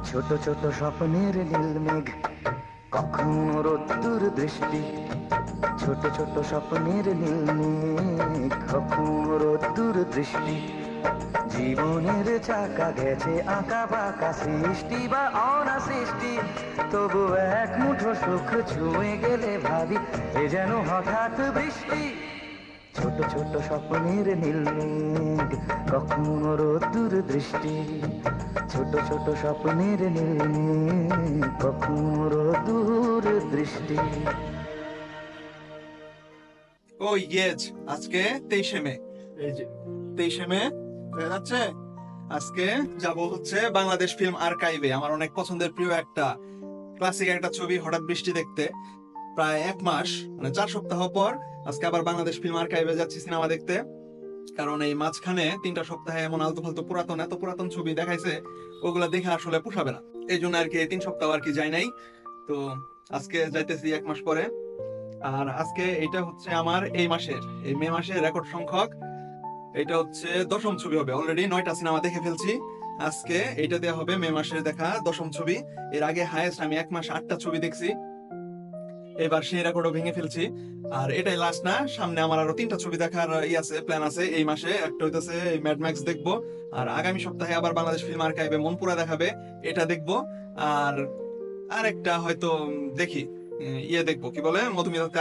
ছোট ছোট স্বপ্নের নীল মেঘ, কখনো রোদ্দুর দৃষ্টি। ছোট ছোট স্বপ্নের নীল মেঘ, কখনো রোদ্দুর দৃষ্টি। জীবনের চাকা গেছে আঁকা বাঁকা, সৃষ্টি বা অনাসৃষ্টি। তবু এক মুঠো সুখ ছুঁয়ে গেলে ভাবি এ যেন হঠাৎ বৃষ্টি। ছোট ছোট স্বপ্নের নীল মেঘ, কখনো রোদ্দুর দৃষ্টি। ছোট ছোট স্বপ্নের নীল মেঘ, কখনো রোদ্দুর দৃষ্টি। ও ইয়েস, আজকে 23শে মে। এই যে 23শে মে হয়ে যাচ্ছে। আজকে যাব হচ্ছে বাংলাদেশ ফিল্ম আর্কাইভে, আমার অনেক পছন্দের প্রিয় একটা ক্লাসিক একটা ছবি হঠাৎ বৃষ্টি দেখতে। প্রায় 1 মাস মানে 4 সপ্তাহ পর আজকে আবার বাংলাদেশ ফিল্ম আর্কাইভে যাচ্ছি সিনেমা দেখতে। কারণ এই মাঝখানে 3টা সপ্তাহে এমন আলতু ফালতু এত পুরাতন ছবি দেখাইছে, ওগুলা দেখে আসলে পোষাবে না। এই জন্য আর কি 3 সপ্তাহ আর কি যাই নাই। তো আজকে যাইতেছি 1 মাস পরে। আর আজকে এটা হচ্ছে আমার এই মে মাসের রেকর্ড সংখ্যক। এটা হচ্ছে 10ম ছবি হবে। অলরেডি 9টা সিনেমা দেখে ফেলছি। আজকে এটা দেওয়া হবে মে মাসের দেখা 10ম ছবি। এর আগে হাইয়েস্ট আমি 1 মাস 8টা ছবি দেখছি। এবার সেই রেকর্ডও ভেঙে ফেলছি। আর এটাই লাস্ট না, সামনে আমার আরো 3টা ছবি দেখার প্ল্যান আছে এই মাসে। একটা হইতেছে ম্যাড ম্যাক্স দেখবো, আর আগামী সপ্তাহে আবার বাংলাদেশ ফিল্ম আর্কাইভে মনপুরা দেখাবে, এটা দেখবো। আর আরেকটা হয়তো দেখি দেখবো, কি বলে, মধুমিতাতে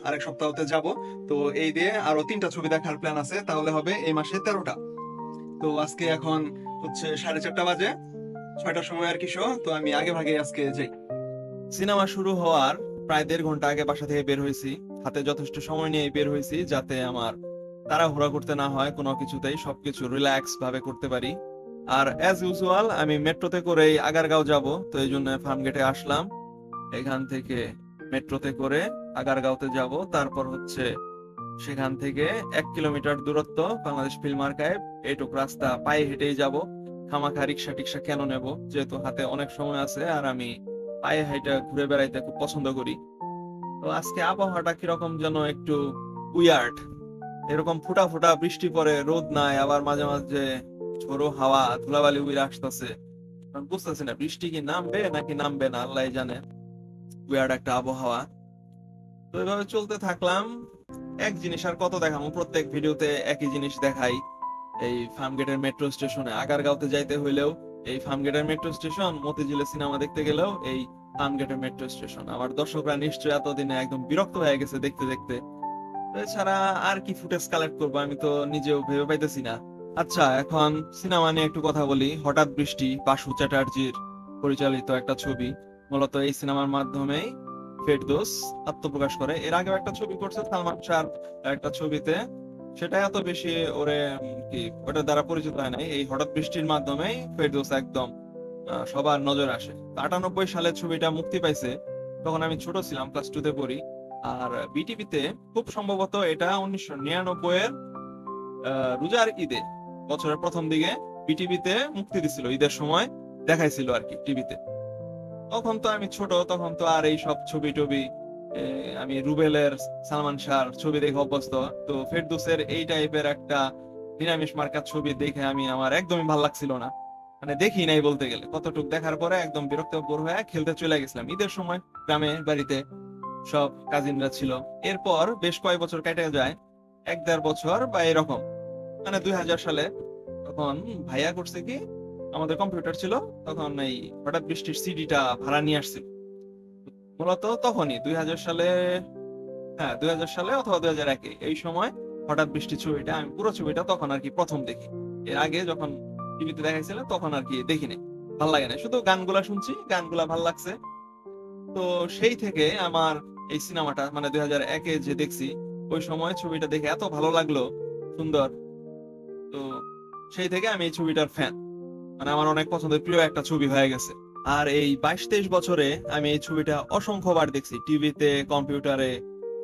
আরেক সপ্তাহতে যাব। তো এই দিয়ে আরো 3টা ছবি দেখার প্ল্যান আছে, তাহলে হবে এই মাসে 13টা। তো আজকে এখন হচ্ছে 4:30 বাজে, 6টার সময় আর কি শো। তো আমি আগে ভাগে আজকে যাই। সিনেমা শুরু হওয়ার প্রায় 1.5 ঘন্টা আগে বাসা থেকে বের হয়েছি। হাতে যথেষ্ট সময় নিয়ে বের হয়েছি, যাতে আমার তাড়াহুড়া করতে না হয়, কোনো কিছুতেই সবকিছু রিল্যাক্স ভাবে করতে পারি। আর অ্যাজ ইউজুয়াল আমি মেট্রোতে করেই আগারগাঁও যাব, তো এই জন্য ফার্মগেটে আসলাম। এখান থেকে মেট্রোতে করে আগারগাঁওতে যাব, তারপর হচ্ছে সেখান থেকে 1 কিলোমিটার দূরত্ব বাংলাদেশ ফিল্ম আর্কাইভ। এইটুক রাস্তা পায়ে হেঁটেই যাব। খামাখা রিক্সা টিক্সা কেন নেব, যেহেতু হাতে অনেক সময় আছে আর আমি পায়ে হেঁটে ঘুরে বেড়াইতে খুব পছন্দ করি। তো আজকে আবহাওয়াটা কিরকম যেন একটু উইয়ার্ড। এরকম ফুটা ফুটা বৃষ্টি পড়ে, রোদ নাই, আবার মাঝে মাঝে ঝোড়ো হাওয়া, ধুলাবালি উড়ে আসতেছে। বুঝতেছি না বৃষ্টি কি নামবে নাকি নামবে না, আল্লাহ জানে। উইয়ার্ড একটা আবহাওয়া। তো এভাবে চলতে থাকলাম। এক জিনিস আর কত দেখাবো, প্রত্যেক ভিডিওতে একই জিনিস দেখাই। এই ফার্মগেটের মেট্রো স্টেশনে আগারগাঁওতে যাইতে হইলেও এই ফার্মগেটের মেট্রো স্টেশন, মতিঝিলে সিনেমা দেখতে গেলেও এই ফার্মগেটের মেট্রো স্টেশন। আমার দর্শকরা নিশ্চয়ই এতদিনে একদম বিরক্ত হয়ে গেছে দেখতে দেখতে। এছাড়া আর কি ফুটেজ কালেক্ট করবো আমি তো নিজেও ভেবে পাইতেছি না। আচ্ছা, এখন সিনেমা নিয়ে একটু কথা বলি। হঠাৎ বৃষ্টি বাসু চ্যাটার্জির পরিচালিত একটা ছবি। মূলত এই সিনেমার মাধ্যমেই ফেরদৌস আত্মপ্রকাশ করে। এর আগেও একটা ছবি করছে সালমান শাহর একটা ছবিতে, সেটা এত বেশি ওরে কি ওটার দ্বারা পরিচিত হয় নাই। এই হঠাৎ বৃষ্টির মাধ্যমেই ফেরদৌস একদম সবার নজরে আসে। 98 সালে ছবিটা মুক্তি পাইছে, তখন আমি ছোট ছিলাম, ক্লাস 2 তে পড়ি। আর বিটিভিতে খুব সম্ভবত এটা 1999 এর রোজার ঈদে, বছরের প্রথম দিকে বিটিভিতে মুক্তি দিছিল, ঈদের সময় দেখাইছিল আর কি টিভিতে। তখন তো আমি ছোট, তখন তো আর এই সব ছবি টবি আমি রুবেলের, সালমান শাহর ছবি দেখে অভ্যস্ত। তো ফেরদৌসের এই টাইপের একটা নিরামিষ মার্কা ছবি দেখে আমার একদমই ভালো লাগছিল না। মানে দেখি নাই বলতে গেলে, কতটুক দেখার পরে একদম বিরক্ত বোর হয়ে খেলতে চলে গেছিলাম ঈদের সময় গ্রামে বাড়িতে। সব কাজিনরা ছিল। এরপর বেশ কয়েক বছর কেটে যায়, 1-1.5 বছর বা এরকম, মানে 2000 সালে তখন ভাইয়া করছে কি, আমাদের কম্পিউটার ছিল তখন, এই হঠাৎ বৃষ্টির সিডিটা ভাড়া নিয়ে আসছিল। মূলত তখনই 2000 সালে, হ্যাঁ 2000 সালে অথবা 2001-এ, এই সময় হঠাৎ বৃষ্টি ছবিটা আমি পুরো ছবিটা তখন আর কি প্রথম দেখি। এর আগে যখন টিভিতে দেখাইছিল তখন আর কি দেখিনি, ভাল লাগে না, শুধু গানগুলা শুনছি, গানগুলা ভাল লাগছে। তো সেই থেকে আমার এই সিনেমাটা মানে 2001-এ যে দেখছি, ওই সময় ছবিটা দেখে এত ভালো লাগলো, সুন্দর। তো সেই থেকে আমি এই ছবিটার ফ্যান, মানে আমার অনেক পছন্দের প্রিয় একটা ছবি হয়ে গেছে। আর এই 22-23 বছরে আমি এই ছবিটা অসংখ্যবার দেখছি, টিভিতে, কম্পিউটারে,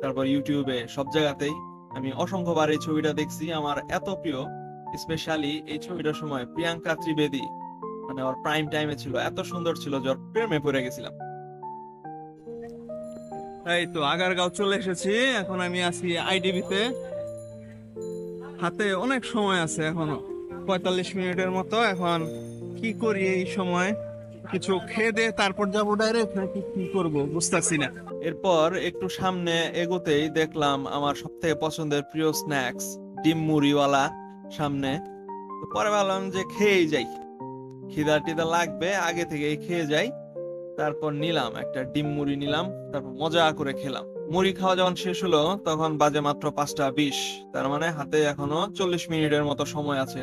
তারপর ইউটিউবে, সব জায়গাতেই আমি অসংখ্যবার এই ছবিটা দেখছি। আমার এত প্রিয়, স্পেশালি এই ছবিটার সময় প্রিয়াঙ্কা ত্রিবেদী, মানে ওর প্রাইম টাইমে ছিল, এত সুন্দর ছিল যে ওর প্রেমে পড়ে গেছিলাম। এই তো আগারগাঁও চলে এসেছি, এখন আমি আছি আইডিবিতে। হাতে অনেক সময় আছে এখনো, 45 মিনিটের মতো। এখন কি করি এই সময়? কিছু খেয়ে দে তারপর যাবো ডাইরেক্ট, নাকি কি করবো বুঝতেছি না। এরপর একটু সামনে এগোতেই দেখলাম আমার সব থেকে পছন্দের প্রিয় স্ন্যাক্স ডিম মুড়িওয়ালা সামনে। তো পরে ভাবলাম যে খেয়েই যাই, খিদা টিদা লাগবে, আগে থেকেই খেয়ে যাই। তারপর নিলাম একটা ডিম মুড়ি নিলাম, তারপর মজা করে খেলাম। মুড়ি খাওয়া যখন শেষ হলো তখন বাজে মাত্র 5টা 20। তার মানে হাতে এখনো 40 মিনিটের মতো সময় আছে।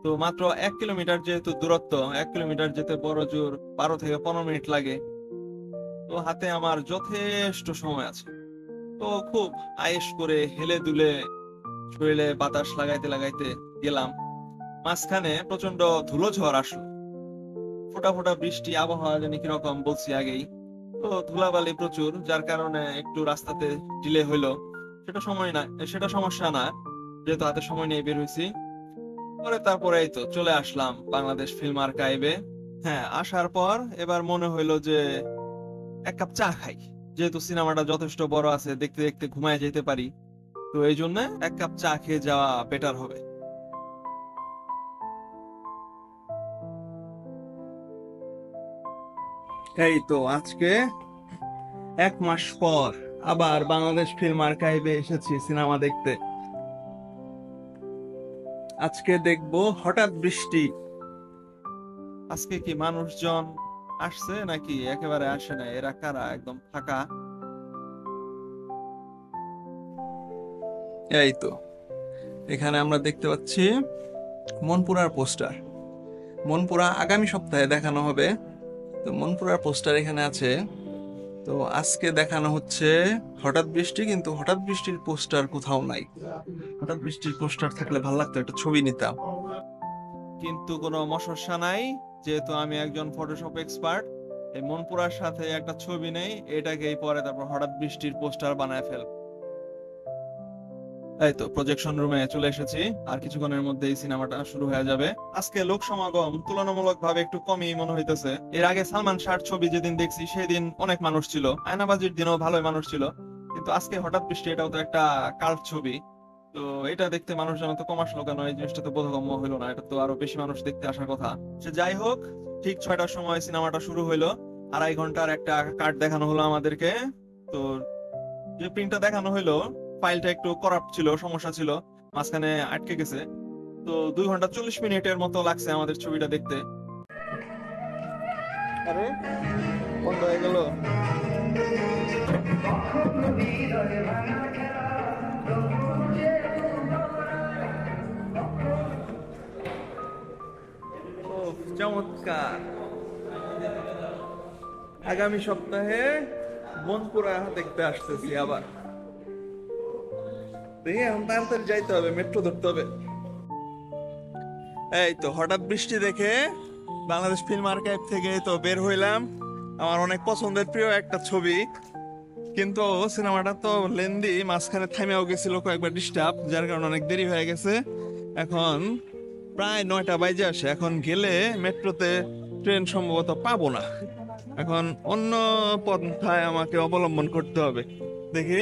তো মাত্র 1 কিলোমিটার যেহেতু দূরত্ব, 1 কিলোমিটার যেতে বড় জোর 12 থেকে 15 মিনিট লাগে। তো হাতে আমার যথেষ্ট সময় আছে। তো খুব আয়েশ করে হেলে দুলে শরীরে বাতাস লাগাইতে লাগাইতে গেলাম। মাঝখানে প্রচন্ড ধুলো ঝড় আসলো, ফোঁটা ফোঁটা বৃষ্টি, আবহাওয়া জানি কিরকম বলছি আগেই। তো ধুলাবালি প্রচুর, যার কারণে একটু রাস্তাতে ডিলে হইলো। সেটা সমস্যা না, যেহেতু হাতে সময় নিয়ে বের হয়েছি। তারপরে এই তো চলে আসলাম বাংলাদেশ ফিল্ম আর্কাইভে। হ্যাঁ, আসার পর এবার মনে হইলো যে এক কাপ চা খাই, যেহেতু সিনেমাটা যথেষ্ট বড় আছে, দেখতে দেখতে ঘুমায় যেতে পারি। তো এই জন্য এক কাপ চা খেয়ে যাওয়া বেটার হবে। এই তো আজকে 1 মাস পর আবার বাংলাদেশ ফিল্ম আর্কাইভে এসেছি সিনেমা দেখতে। আজকে দেখবো হঠাৎ বৃষ্টি। আজকে কি মানুষজন আসছে নাকি একেবারে আসে না? এরা কারা? একদম ফাঁকা। এই তো এখানে আমরা দেখতে পাচ্ছি মনপুরার পোস্টার। মনপুরা আগামী সপ্তাহে দেখানো হবে। তো মনপুরার পোস্টার এখানে আছে। তো আজকে দেখানো হচ্ছে হঠাৎ বৃষ্টি, কিন্তু হঠাৎ বৃষ্টির পোস্টার কোথাও নাই। হঠাৎ বৃষ্টির পোস্টার থাকলে ভালো লাগতো, একটা ছবি নিতাম। কিন্তু কোনো সমস্যা নাই, যেহেতু আমি একজন ফটোশপ এক্সপার্ট। এই মনপুরার সাথে একটা ছবি নেই, এটাকেই পরে তারপর হঠাৎ বৃষ্টির পোস্টার বানায় ফেল। এই তো প্রজেকশন রুমে চলে এসেছি, আর কিছুক্ষণের মধ্যেই সিনেমাটা শুরু হয়ে যাবে। আজকে লোক সমাগম তুলনামূলকভাবে একটু কমই মনে হইতেছে। এর আগে সালমান শাহর ছবি যেদিন দেখছি সেদিন অনেক মানুষ ছিল, আয়নাবাজির দিনও ভালোই মানুষ ছিল। কিন্তু আজকে হঠাৎ বৃষ্টি, এটাও তো একটা কাল্ট ছবি। তো এটা দেখতে মানুষজন তো কম আসলো কেন? এই জিনিসটা তো বোধগম্য হইলো না, এটা তো আরো বেশি মানুষ দেখতে আসার কথা। সে যাই হোক, ঠিক 6টার সময় সিনেমাটা শুরু হইলো। 2.5 ঘন্টার একটা কাট দেখানো হলো আমাদেরকে। তো যে প্রিন্টটা দেখানো হইলো, ফাইলটা একটু করাপ্ট ছিল, সমস্যা ছিল, মাঝখানে আটকে গেছে। তো 2 ঘন্টা 40 মিনিটের মতো লাগছে আমাদের ছবিটা দেখতে। আরে বন্ধ হয়ে গেল। চমৎকার। আগামী সপ্তাহে মনপুরা দেখতে আসতেছি আবার। দেখি এখন তাড়াতাড়ি যাইতে হবে, মেট্রো ধরতে হবে। এই তো হঠাৎ বৃষ্টি দেখে বাংলাদেশ ফিল্ম আর্কাইভ থেকে তো বের হইলাম। আমার অনেক পছন্দের প্রিয় একটা ছবি, কিন্তু সিনেমাটা তো লেন্দি, মাঝখানে থামেও গেছিল কয়েকবার ডিস্টার্ব, যার কারণে অনেক দেরি হয়ে গেছে। এখন প্রায় 9টা বাজে আসে। এখন গেলে মেট্রোতে ট্রেন সম্ভবত পাবো না। এখন অন্য পন্থায় আমাকে অবলম্বন করতে হবে। দেখি